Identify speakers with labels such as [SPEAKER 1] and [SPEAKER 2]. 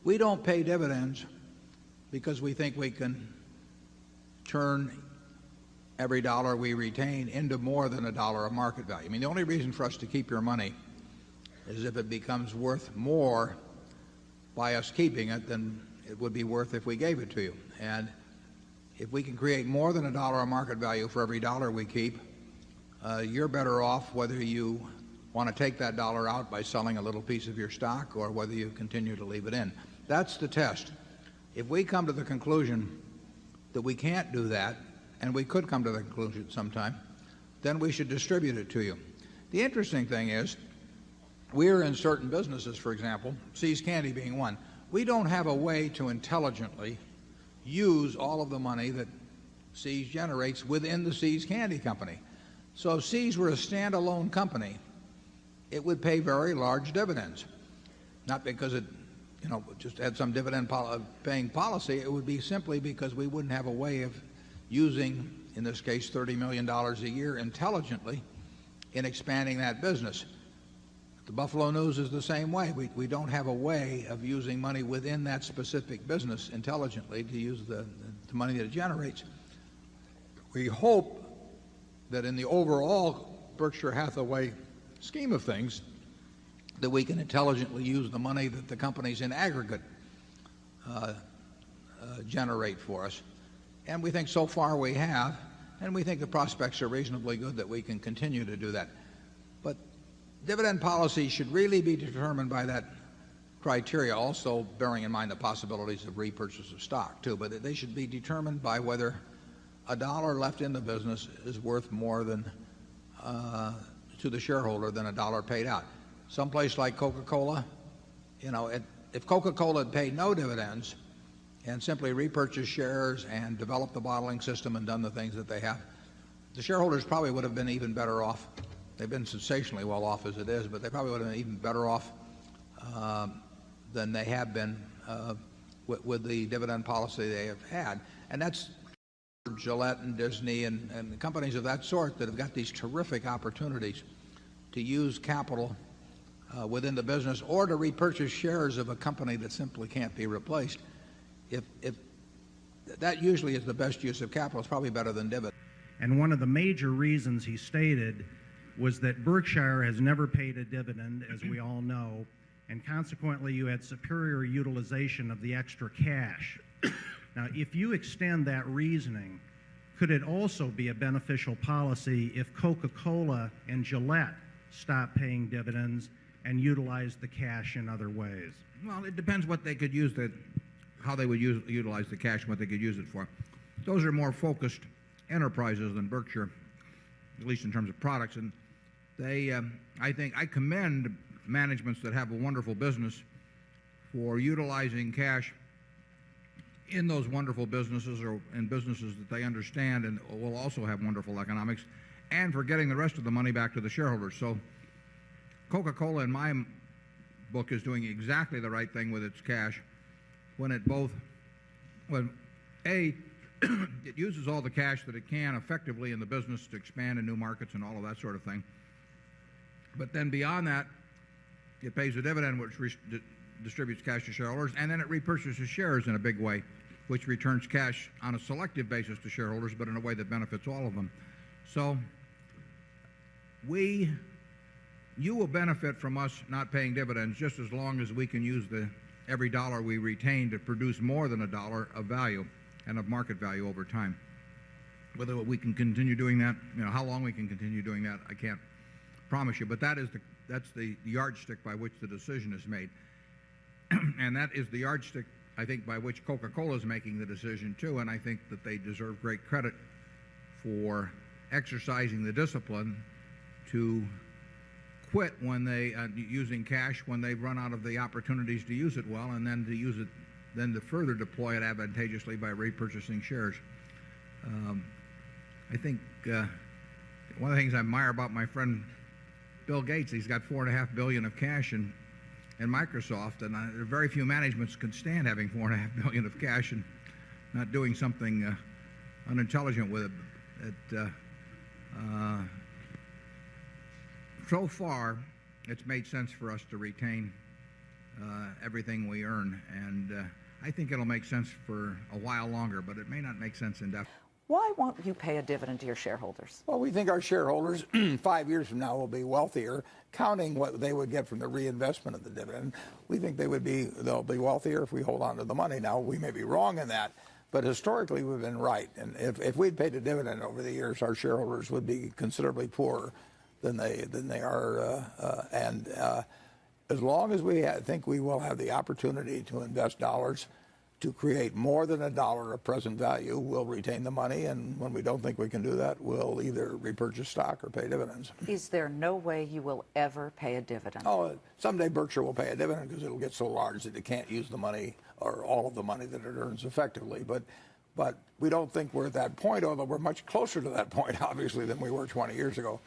[SPEAKER 1] We don't pay dividends because we think we can turn every dollar we retain into more than a dollar of market value. I mean, the only reason for us to keep your money is if it becomes worth more by us keeping it than it would be worth if we gave it to you. And if we can create more than a dollar of market value for every dollar we keep, you're better off whether you want to take that dollar out by selling a little piece of your stock or whether you continue to leave it in. That's the test. If we come to the conclusion that we can't do that, and we could come to the conclusion sometime, then we should distribute it to you. The interesting thing is, we're in certain businesses, for example, See's Candy being one. We don't have a way to intelligently use all of the money that See's generates within the See's Candy Company. So if See's were a standalone company, it would pay very large dividends. Not because it just had some dividend paying policy. It would be simply because we wouldn't have a way of using, in this case, $30 million a year intelligently in expanding that business. The Buffalo News is the same way. We don't have a way of using money within that specific business intelligently to use the money that it generates. We hope that in the overall Berkshire Hathaway scheme of things, that we can intelligently use the money that the companies in aggregate generate for us. And we think so far we have, and we think the prospects are reasonably good that we can continue to do that. But dividend policy should really be determined by that criteria, also bearing in mind the possibilities of repurchase of stock too. But they should be determined by whether a dollar left in the business is worth more than to the shareholder than a dollar paid out. Someplace like Coca-Cola, if Coca-Cola had paid no dividends and simply repurchased shares and developed the bottling system and done the things that they have, the shareholders probably would have been even better off. They've been sensationally well off as it is, but they probably would have been even better off than they have been with the dividend policy they have had. And that's Gillette and Disney and companies of that sort that have got these terrific opportunities to use capital within the business or to repurchase shares of a company that simply can't be replaced. If that usually is the best use of capital, it's probably better than dividends.
[SPEAKER 2] And one of the major reasons he stated was that Berkshire has never paid a dividend, as we all know, and consequently you had superior utilization of the extra cash. Now, if you extend that reasoning, could it also be a beneficial policy if Coca-Cola and Gillette stopped paying dividends and utilized the cash in other ways?
[SPEAKER 3] Well, it depends what they could use how they would utilize the cash and what they could use it for. Those are more focused enterprises than Berkshire, at least in terms of products. And I commend managements that have a wonderful business for utilizing cash in those wonderful businesses or in businesses that they understand and will also have wonderful economics, and for getting the rest of the money back to the shareholders. So Coca-Cola, in my book, is doing exactly the right thing with its cash when it uses all the cash that it can effectively in the business to expand in new markets and all of that sort of thing. But then beyond that, it pays a dividend which distributes cash to shareholders, and then it repurchases shares in a big way, which returns cash on a selective basis to shareholders, but in a way that benefits all of them. So you will benefit from us not paying dividends just as long as we can use every dollar we retain to produce more than a dollar of value and of market value over time. Whether we can continue doing that, how long we can continue doing that, I can't promise you, but that's the yardstick by which the decision is made. And that is the yardstick, I think, by which Coca-Cola is making the decision too, and I think that they deserve great credit for exercising the discipline to quit when using cash when they've run out of the opportunities to use it well, and then to further deploy it advantageously by repurchasing shares. I think one of the things I admire about my friend Bill Gates, he's got $4.5 billion of cash in Microsoft, and there are very few managements can stand having $4.5 billion of cash and not doing something unintelligent with it. So far, it's made sense for us to retain everything we earn. And I think it'll make sense for a while longer, but it may not make sense indefinitely.
[SPEAKER 4] Why won't you pay a dividend to your shareholders?
[SPEAKER 1] Well, we think our shareholders 5 years from now will be wealthier, counting what they would get from the reinvestment of the dividend. We think they'll be wealthier if we hold on to the money. Now, we may be wrong in that, but historically we've been right. And if we'd paid a dividend over the years, our shareholders would be considerably poorer than they are. As long as we think we will have the opportunity to invest dollars to create more than $1 of present value, we'll retain the money, and when we don't think we can do that, we'll either repurchase stock or pay dividends.
[SPEAKER 4] Is there no way you will ever pay a dividend?
[SPEAKER 1] Oh, someday Berkshire will pay a dividend because it'll get so large that it can't use the money or all of the money that it earns effectively. But we don't think we're at that point, although we're much closer to that point, obviously, than we were 20 years ago.